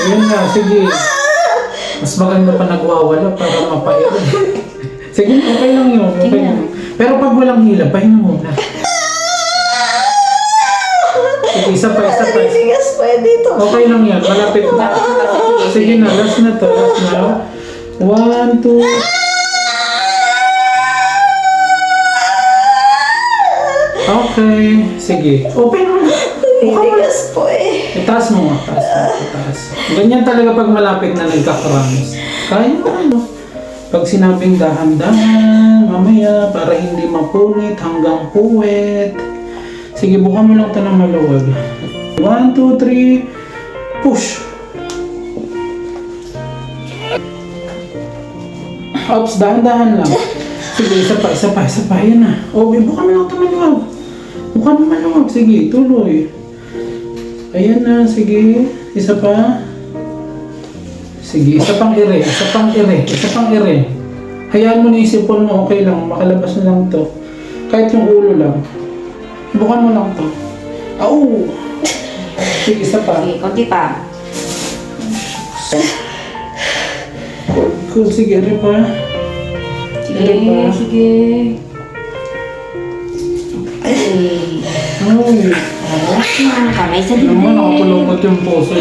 Yun na, sige. Mas maganda pa nagwawala para mapait. Sige, okay lang yun. Okay lang. Pero pag walang hila, pahinga muna. Sige, isa pa. Naninigas pa dito. Okay lang yan, malapit na. Sige na, last na to. Last na. 1, 2. Okay, sige. Open mo na. Naninigas po eh. Itaas mo nga, itaas. Ganyan talaga pag malapit na nagkakrams. Kaya mo ano. Pag sinabing dahan-dahan, mamaya, para hindi mapunit hanggang puwet. Sige, buka mo lang ito ng maluwag. 1, 2, 3, push. Ops, dahan-dahan lang. Sige, isa pa. Yan na. Oh, buka mo lang ito maluwag. Buka mo maluwag. Sige, tuloy. Ayan na, sige. Isa pa. Sige, isa pang ere. Hayaan mo na yung sipon mo, okay lang. Makalabas na lang to. Kahit yung ulo lang. Bukan mo lang to. Au! Sige, isa pa. Okay, konti pa. Cool, sige, ere pa. Sige. Ay, Kamay sa naman, dibdib. nakakulungkot yung puso.